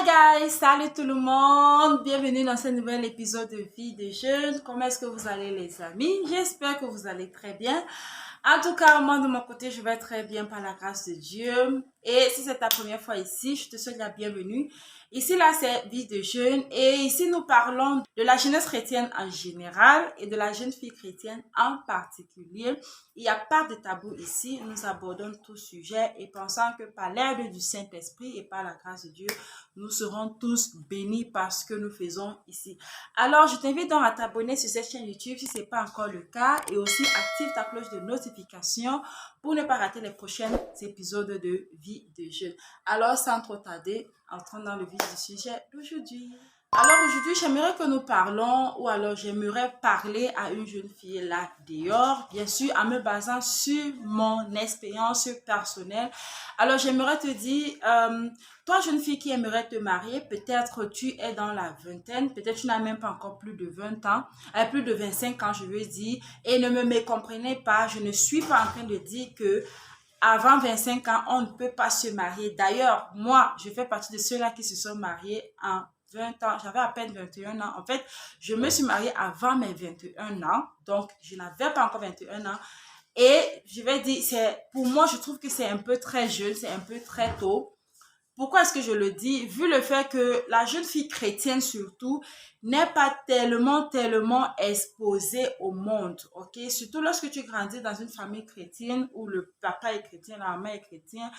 Guys, salut tout le monde, bienvenue dans ce nouvel épisode de Vie de Jeune. Comment est-ce que vous allez les amis? J'espère que vous allez très bien. En tout cas, moi de mon côté, je vais très bien par la grâce de Dieu. Et si c'est ta première fois ici, je te souhaite la bienvenue. Ici, là, c'est Vie de Jeune. Et ici, nous parlons de la jeunesse chrétienne en général et de la jeune fille chrétienne en particulier. Il n'y a pas de tabou ici. Nous abordons tout sujet et pensant que par l'aide du Saint-Esprit et par la grâce de Dieu, nous serons tous bénis par ce que nous faisons ici. Alors, je t'invite donc à t'abonner sur cette chaîne YouTube si ce n'est pas encore le cas et aussi active ta cloche de notification pour ne pas rater les prochains épisodes de Vie de Jeune. Alors, sans trop tarder, entrons dans le vif du sujet d'aujourd'hui. Alors aujourd'hui, j'aimerais que nous parlons, ou alors j'aimerais parler à une jeune fille là dehors, bien sûr en me basant sur mon expérience personnelle. Alors j'aimerais te dire, toi jeune fille qui aimerait te marier, peut-être tu es dans la vingtaine, peut-être tu n'as même pas encore plus de 20 ans, plus de 25 ans je veux dire, et ne me mécomprenez pas, je ne suis pas en train de dire que avant 25 ans, on ne peut pas se marier. D'ailleurs, moi, je fais partie de ceux-là qui se sont mariés en 20 ans. J'avais à peine 21 ans. En fait, je me suis mariée avant mes 21 ans. Donc, je n'avais pas encore 21 ans. Et je vais dire, pour moi, je trouve que c'est un peu très jeune, c'est un peu très tôt. Pourquoi est-ce que je le dis? Vu le fait que la jeune fille chrétienne surtout n'est pas tellement exposée au monde, ok? Surtout lorsque tu grandis dans une famille chrétienne où le papa est chrétien, la maman est chrétienne,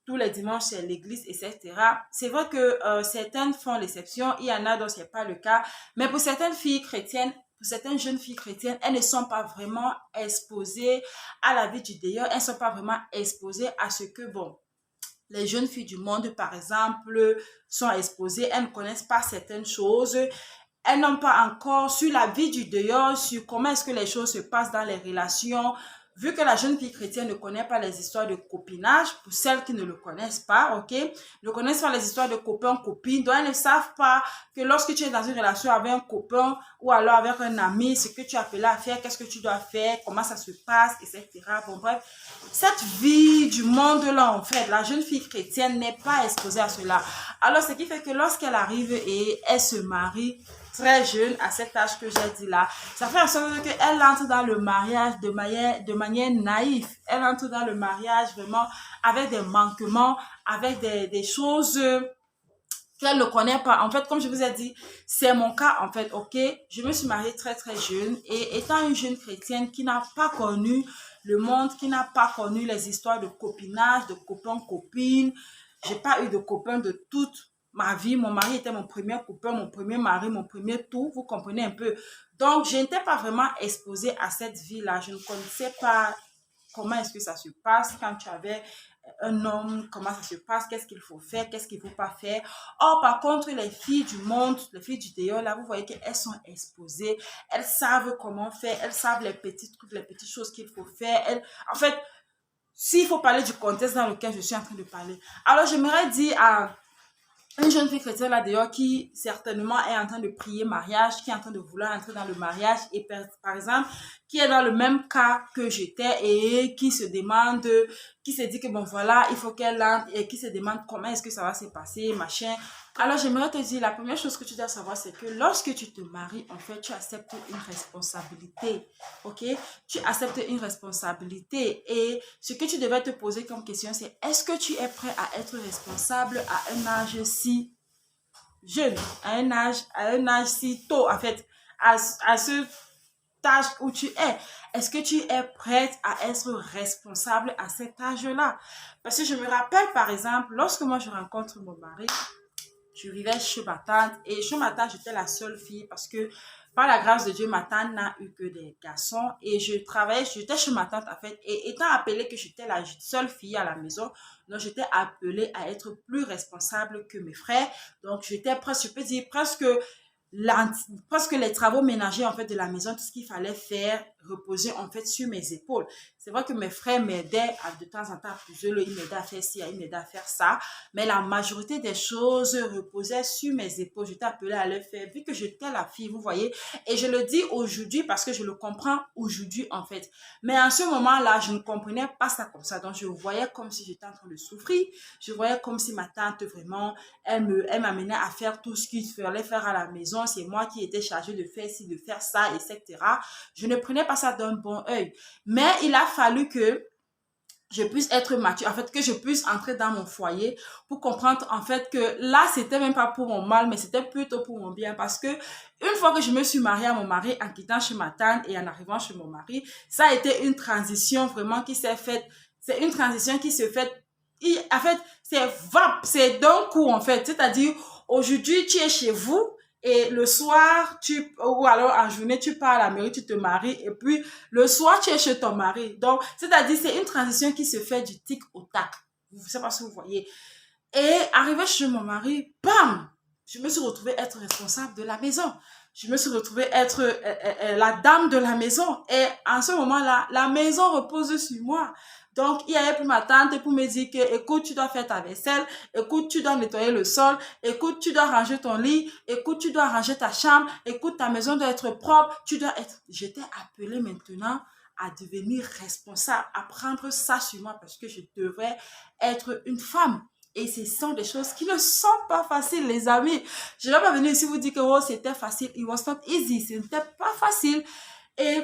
tous les dimanches c'est l'église, etc. C'est vrai que certaines font l'exception, il y en a dont c'est pas le cas, mais pour certaines filles chrétiennes, pour certaines jeunes filles chrétiennes, elles ne sont pas vraiment exposées à la vie du dehors, elles ne sont pas vraiment exposées à ce que, bon, les jeunes filles du monde, par exemple, sont exposées, elles ne connaissent pas certaines choses, elles n'ont pas encore sur la vie du dehors, sur comment est-ce que les choses se passent dans les relations. Vu que la jeune fille chrétienne ne connaît pas les histoires de copinage, pour celles qui ne le connaissent pas, ok, ne connaissent pas les histoires de copains, copines, donc elles ne savent pas que lorsque tu es dans une relation avec un copain ou alors avec un ami, ce que tu es appelé à faire, qu'est-ce que tu dois faire, comment ça se passe, etc. Bon, bref, cette vie du monde-là, en fait, la jeune fille chrétienne n'est pas exposée à cela. Alors, ce qui fait que lorsqu'elle arrive et elle se marie, très jeune, à cet âge que j'ai dit là, ça fait en sorte qu'elle entre dans le mariage de manière naïve. Elle entre dans le mariage vraiment avec des manquements, avec des choses qu'elle ne connaît pas. En fait, comme je vous ai dit, c'est mon cas en fait, ok? Je me suis mariée très jeune et étant une jeune chrétienne qui n'a pas connu le monde, qui n'a pas connu les histoires de copinage, de copains, copines, j'ai pas eu de copains de toute ma vie. Mon mari était mon premier copain, mon premier mari, mon premier tout. Vous comprenez un peu. Donc, je n'étais pas vraiment exposée à cette vie-là. Je ne connaissais pas comment est-ce que ça se passe quand tu avais un homme, comment ça se passe, qu'est-ce qu'il faut faire, qu'est-ce qu'il ne faut pas faire. Or, par contre, les filles du monde, les filles du dehors, là, vous voyez qu'elles sont exposées. Elles savent comment faire, elles savent les petits trucs, les petites choses qu'il faut faire. En fait, s'il faut parler du contexte dans lequel je suis en train de parler. Alors, j'aimerais dire à une jeune fille chrétienne là d'ailleurs qui certainement est en train de prier mariage, qui est en train de vouloir entrer dans le mariage et par exemple qui est dans le même cas que j'étais et qui se demande, qui se dit que bon voilà, il faut qu'elle entre et qui se demande comment est-ce que ça va se passer, machin. Alors j'aimerais te dire, la première chose que tu dois savoir c'est que lorsque tu te maries, en fait, tu acceptes une responsabilité, ok? Tu acceptes une responsabilité et ce que tu devrais te poser comme question c'est est-ce que tu es prêt à être responsable à un âge si jeune, à un âge si tôt, en fait, à ce âge où tu es. Est-ce que tu es prête à être responsable à cet âge-là? Parce que je me rappelle, par exemple, lorsque moi je rencontre mon mari, je vivais chez ma tante et chez ma tante, j'étais la seule fille parce que par la grâce de Dieu, ma tante n'a eu que des garçons et je travaillais, j'étais chez ma tante en fait et étant appelée que j'étais la seule fille à la maison, donc j'étais appelée à être plus responsable que mes frères. Donc j'étais presque, je peux dire presque presque les travaux ménagers en fait de la maison, tout ce qu'il fallait faire reposait en fait sur mes épaules. C'est vrai que mes frères m'aidaient de temps en temps à puiser ils m'aidaient à faire ci, ils m'aidaient à faire ça, mais la majorité des choses reposaient sur mes épaules. J'étais appelée à le faire vu que j'étais la fille, vous voyez. Et je le dis aujourd'hui parce que je le comprends aujourd'hui en fait. Mais en ce moment-là, je ne comprenais pas ça comme ça. Donc je voyais comme si j'étais en train de souffrir. Je voyais comme si ma tante vraiment, elle m'amenait à faire tout ce qu'il fallait faire à la maison. C'est moi qui étais chargée de faire ci, de faire ça, etc. Je ne prenais pas ça d'un bon œil. Mais il a fallu que je puisse être mature, en fait, que je puisse entrer dans mon foyer pour comprendre, en fait, que là, c'était même pas pour mon mal, mais c'était plutôt pour mon bien parce que une fois que je me suis mariée à mon mari en quittant chez ma tante et en arrivant chez mon mari, ça a été une transition vraiment qui s'est faite, c'est une transition qui se fait, en fait, c'est d'un coup, en fait, c'est-à-dire, aujourd'hui, tu es chez vous, et le soir, ou alors en journée, tu pars à la mairie, tu te maries, et puis le soir, tu es chez ton mari. Donc, c'est-à-dire, c'est une transition qui se fait du tic au tac. Je ne sais pas si vous voyez. Et arrivé chez mon mari, bam! Je me suis retrouvée être responsable de la maison. Je me suis retrouvée être la dame de la maison. Et en ce moment-là, la maison repose sur moi. Donc, il y avait plus ma tante pour me dire que, écoute, tu dois faire ta vaisselle, écoute, tu dois nettoyer le sol, écoute, tu dois ranger ton lit, écoute, tu dois ranger ta chambre, écoute, ta maison doit être propre, tu dois être... J'étais appelée maintenant à devenir responsable, à prendre ça sur moi parce que je devrais être une femme. Et ce sont des choses qui ne sont pas faciles, les amis. Je ne vais pas venir ici vous dire que oh, c'était facile. It was not easy. Ce n'était pas facile. Et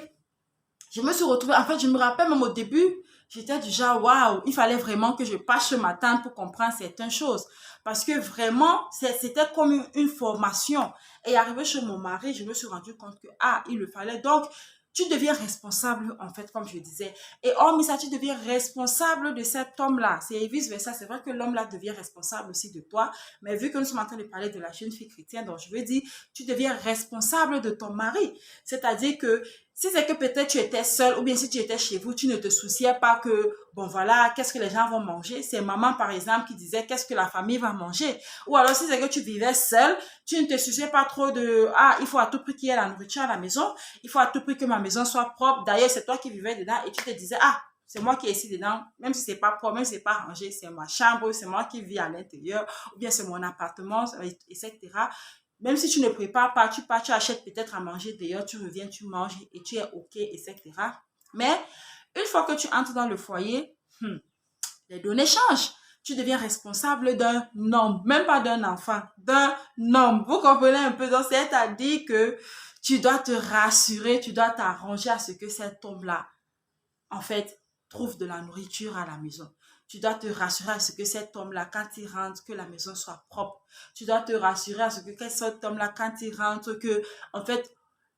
je me suis retrouvée, en fait, je me rappelle même au début, j'étais du genre, waouh, il fallait vraiment que je passe chez ma tante pour comprendre certaines choses. Parce que vraiment, c'était comme une formation. Et arrivé chez mon mari, je me suis rendu compte que, ah, il le fallait. Donc, tu deviens responsable, en fait, comme je disais. Et hormis ça, tu deviens responsable de cet homme-là. C'est vice-versa. C'est vrai que l'homme-là devient responsable aussi de toi. Mais vu que nous sommes en train de parler de la jeune fille chrétienne, donc je veux dire, tu deviens responsable de ton mari. C'est-à-dire que si c'est que peut-être tu étais seule ou bien si tu étais chez vous, tu ne te souciais pas que, bon voilà, qu'est-ce que les gens vont manger. C'est maman, par exemple, qui disait qu'est-ce que la famille va manger. Ou alors si c'est que tu vivais seule, tu ne te souciais pas trop de, ah, il faut à tout prix qu'il y ait la nourriture à la maison. Il faut à tout prix que ma maison soit propre. D'ailleurs, c'est toi qui vivais dedans et tu te disais, ah, c'est moi qui est ici dedans, même si c'est pas propre, même si c'est pas rangé, c'est ma chambre, c'est moi qui vis à l'intérieur, ou bien c'est mon appartement, etc. Même si tu ne prépares pas, tu pars, tu achètes peut-être à manger d'ailleurs, tu reviens, tu manges et tu es OK, etc. Mais une fois que tu entres dans le foyer, les données changent. Tu deviens responsable d'un homme, même pas d'un enfant, d'un homme. Vous comprenez un peu? Donc, c'est-à-dire que tu dois te rassurer, tu dois t'arranger à ce que cet homme-là, en fait, trouve de la nourriture à la maison. Tu dois te rassurer à ce que cet homme-là, quand il rentre, que la maison soit propre. Tu dois te rassurer à ce que cet homme-là, quand il rentre, que, en fait,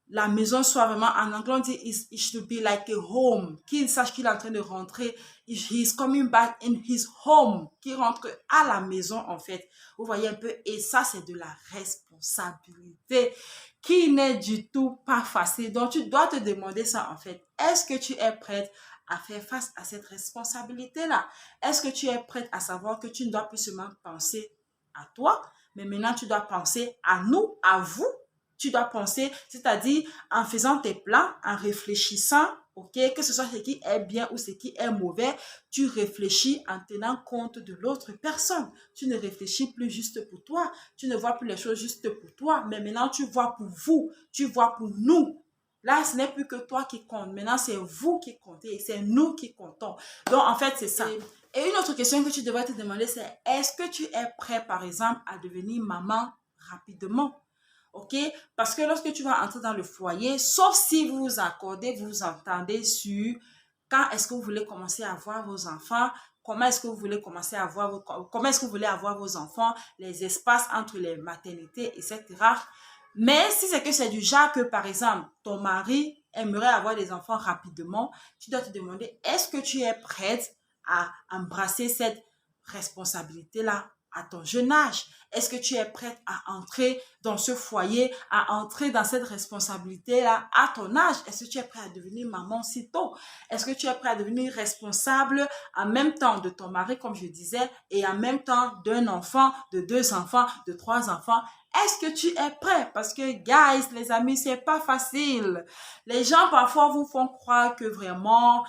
la maison soit vraiment, en anglais, on dit, it should be like a home. Qu'il sache qu'il est en train de rentrer. He is coming back in his home. Qu'il rentre à la maison, en fait. Vous voyez un peu? Et ça, c'est de la responsabilité qui n'est du tout pas facile. Donc, tu dois te demander ça, en fait. Est-ce que tu es prête à faire face à cette responsabilité-là? Est-ce que tu es prête à savoir que tu ne dois plus seulement penser à toi, mais maintenant tu dois penser à nous, à vous? Tu dois penser, c'est-à-dire en faisant tes plans, en réfléchissant, ok, que ce soit ce qui est bien ou ce qui est mauvais, tu réfléchis en tenant compte de l'autre personne. Tu ne réfléchis plus juste pour toi, tu ne vois plus les choses juste pour toi, mais maintenant tu vois pour vous, tu vois pour nous. Là, ce n'est plus que toi qui compte. Maintenant, c'est vous qui comptez. C'est nous qui comptons. Donc, en fait, c'est ça. Et une autre question que tu devrais te demander, c'est est-ce que tu es prêt, par exemple, à devenir maman rapidement? OK? Parce que lorsque tu vas entrer dans le foyer, sauf si vous vous accordez, vous vous entendez sur quand est-ce que vous voulez commencer à avoir vos enfants, comment est-ce que vous voulez commencer à avoir comment est-ce que vous voulez avoir vos enfants, les espaces entre les maternités, etc. Mais si c'est que c'est du genre que, par exemple, ton mari aimerait avoir des enfants rapidement, tu dois te demander, est-ce que tu es prête à embrasser cette responsabilité-là à ton jeune âge? Est-ce que tu es prête à entrer dans ce foyer, à entrer dans cette responsabilité-là à ton âge? Est-ce que tu es prêt à devenir maman si tôt? Est-ce que tu es prêt à devenir responsable en même temps de ton mari, comme je disais, et en même temps d'un enfant, de 2 enfants, de 3 enfants? Est-ce que tu es prêt? Parce que, guys, les amis, c'est pas facile. Les gens, parfois, vous font croire que vraiment,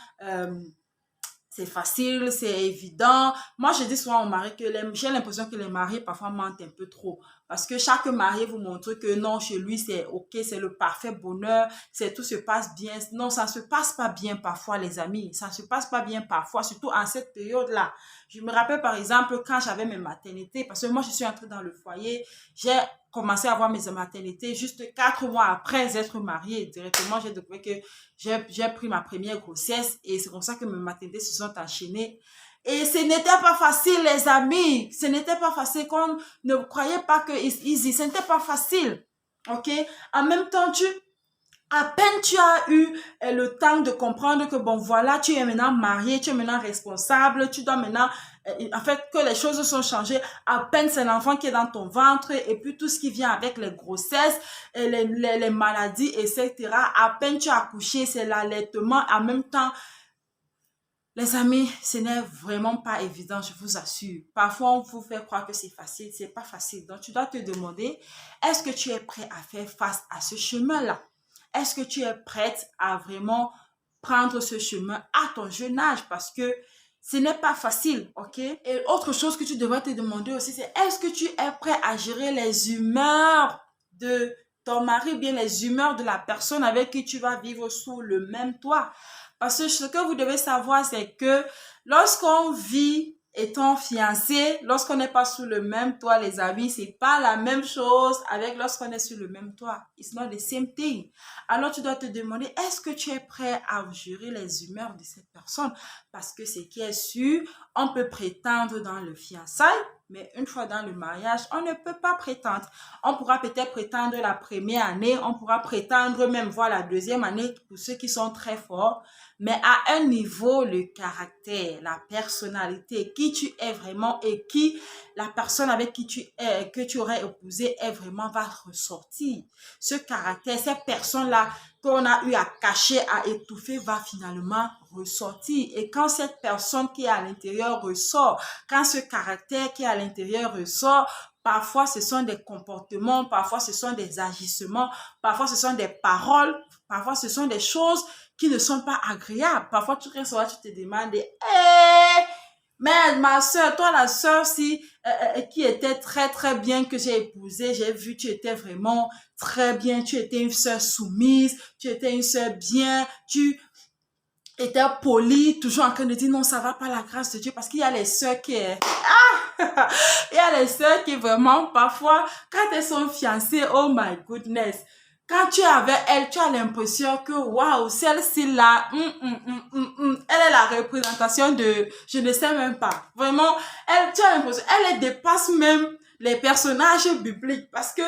c'est facile, c'est évident. Moi, je dis souvent aux maris que j'ai l'impression que les mariés parfois mentent un peu trop. Parce que chaque marié vous montre que non, chez lui, c'est OK, c'est le parfait bonheur, tout se passe bien. Non, ça ne se passe pas bien parfois, les amis. Ça ne se passe pas bien parfois, surtout en cette période-là. Je me rappelle, par exemple, quand j'avais mes maternités, parce que moi, je suis entrée dans le foyer, j'ai commencé à avoir mes maternités juste 4 mois après être mariée. Directement, j'ai découvert que j'ai pris ma première grossesse et c'est comme ça que mes maternités se sont enchaînées. Et ce n'était pas facile, les amis. Ce n'était pas facile. Qu'on ne croyait pas que easy. Ce n'était pas facile. OK? En même temps, à peine tu as eu le temps de comprendre que bon, voilà, tu es maintenant marié, tu es maintenant responsable, tu dois maintenant, en fait, que les choses sont changées. À peine c'est l'enfant qui est dans ton ventre et puis tout ce qui vient avec les grossesses, et les maladies, etc. À peine tu as accouché, c'est l'allaitement. En même temps, les amis, ce n'est vraiment pas évident, je vous assure. Parfois, on vous fait croire que c'est facile, c'est pas facile. Donc, tu dois te demander, est-ce que tu es prêt à faire face à ce chemin-là? Est-ce que tu es prête à vraiment prendre ce chemin à ton jeune âge? Parce que ce n'est pas facile, ok? Et autre chose que tu devrais te demander aussi, c'est est-ce que tu es prêt à gérer les humeurs de ton mari, bien les humeurs de la personne avec qui tu vas vivre sous le même toit? Parce que ce que vous devez savoir, c'est que lorsqu'on vit étant fiancé, lorsqu'on n'est pas sous le même toit, les amis, c'est pas la même chose avec lorsqu'on est sur le même toit. It's not the same thing. Alors, tu dois te demander, est-ce que tu es prêt à gérer les humeurs de cette personne? Parce que ce qui est sûr, on peut prétendre dans le fiançailles, mais une fois dans le mariage, on ne peut pas prétendre. On pourra peut-être prétendre la première année, on pourra prétendre même voir la deuxième année pour ceux qui sont très forts. Mais à un niveau, le caractère, la personnalité, qui tu es vraiment et qui la personne avec qui tu es, que tu aurais épousé est vraiment va ressortir. Ce caractère, cette personne-là qu'on a eu à cacher, à étouffer, va finalement ressortir. Et quand cette personne qui est à l'intérieur ressort, quand ce caractère qui est à l'intérieur ressort, parfois ce sont des comportements, parfois ce sont des agissements, parfois ce sont des paroles, parfois ce sont des choses qui ne sont pas agréables. Parfois, tu reçois, tu te demandes, mais ma soeur, toi la soeur qui était très très bien que j'ai épousée, j'ai vu, tu étais vraiment très bien, tu étais une soeur soumise, tu étais une soeur bien, tu étais polie, toujours en train de dire non, ça va pas la grâce de Dieu, parce qu'il y a les soeurs qui il y a les soeurs qui vraiment parfois quand elles sont fiancées, oh my goodness, quand tu es avec elle, tu as l'impression que, waouh, celle-ci là, elle est la représentation de, je ne sais même pas. Vraiment, tu as l'impression, elle dépasse même les personnages bibliques parce que,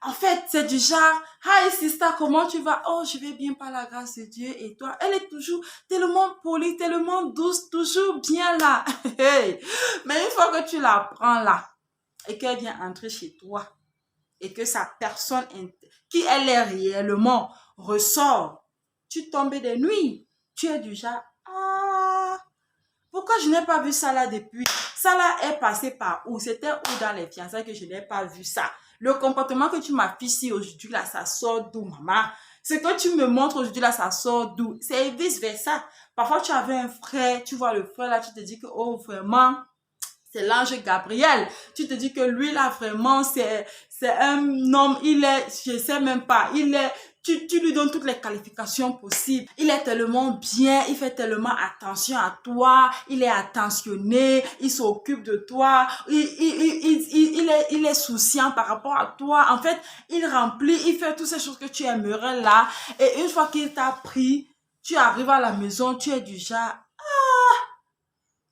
en fait, c'est du genre, hi sister, comment tu vas? Oh, je vais bien par la grâce de Dieu. Et toi, elle est toujours tellement polie, tellement douce, toujours bien là. Mais une fois que tu la prends là et qu'elle vient entrer chez toi, et que sa personne, qui elle est réellement, ressort, tu tombes des nuits. Tu es du genre, ah, pourquoi je n'ai pas vu ça là depuis? Ça là est passé par où? C'était où dans les fiançailles que je n'ai pas vu ça? Le comportement que tu m'affiches ici aujourd'hui là, ça sort d'où, maman? Ce que tu me montres aujourd'hui là, ça sort d'où? C'est vice versa. Parfois, tu avais un frère, tu vois le frère là, tu te dis que, oh, vraiment, c'est l'ange Gabriel. Tu te dis que lui là vraiment c'est un homme, il est, je sais même pas, il est, tu lui donnes toutes les qualifications possibles. Il est tellement bien, il fait tellement attention à toi, il est attentionné, il s'occupe de toi, il est souciant par rapport à toi. En fait, il remplit, il fait toutes ces choses que tu aimerais là. Et une fois qu'il t'a pris, tu arrives à la maison, tu es du genre,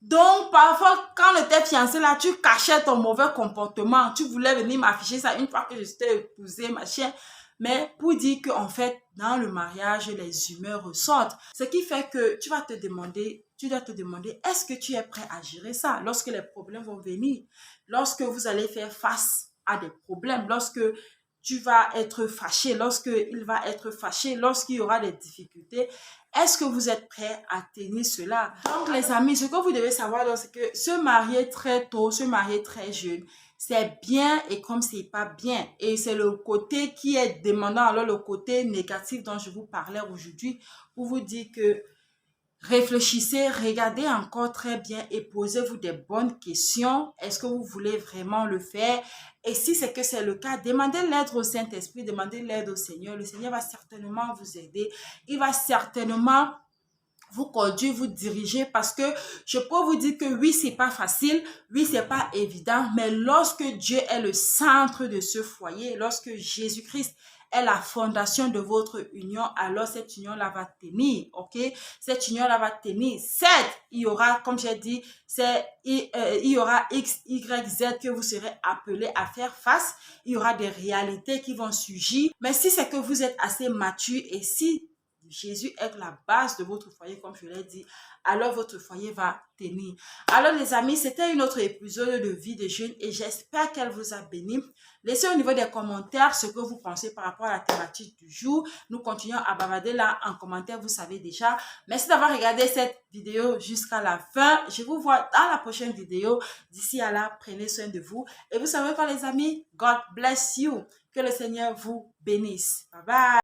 donc, parfois, quand on était fiancé là, tu cachais ton mauvais comportement. Tu voulais venir m'afficher ça une fois que je t'ai épousé, machin. Mais pour dire qu'en fait, dans le mariage, les humeurs ressortent. Ce qui fait que tu dois te demander, est-ce que tu es prêt à gérer ça lorsque les problèmes vont venir? lorsque vous allez faire face à des problèmes, lorsque tu vas être fâché, lorsqu'il va être fâché, lorsqu'il y aura des difficultés, est-ce que vous êtes prêts à tenir cela? Donc les amis, ce que vous devez savoir, c'est que se marier très tôt, se marier très jeune, c'est bien et comme c'est pas bien. Et c'est le côté qui est demandant, alors le côté négatif dont je vous parlais aujourd'hui, pour vous dire que réfléchissez, regardez encore très bien et posez-vous des bonnes questions. Est-ce que vous voulez vraiment le faire? Et si c'est que c'est le cas, demandez l'aide au Saint-Esprit, demandez l'aide au Seigneur. Le Seigneur va certainement vous aider. Il va certainement vous conduire, vous diriger, parce que je peux vous dire que oui, c'est pas facile, oui, c'est pas évident, mais lorsque Dieu est le centre de ce foyer, lorsque Jésus-Christ est la fondation de votre union, alors cette union-là va tenir, ok? Cette union-là va tenir. Certes, il y aura, comme j'ai dit, il y aura X, Y, Z que vous serez appelés à faire face. Il y aura des réalités qui vont surgir. Mais si c'est que vous êtes assez mature et si Jésus est la base de votre foyer, comme je l'ai dit, alors votre foyer va tenir. Alors les amis, c'était une autre épisode de Vie de Jeune et j'espère qu'elle vous a béni. Laissez au niveau des commentaires ce que vous pensez par rapport à la thématique du jour. Nous continuons à bavarder là en commentaire, vous savez déjà. Merci d'avoir regardé cette vidéo jusqu'à la fin. Je vous vois dans la prochaine vidéo. D'ici à là, prenez soin de vous. Et vous savez quoi les amis? God bless you. Que le Seigneur vous bénisse. Bye bye.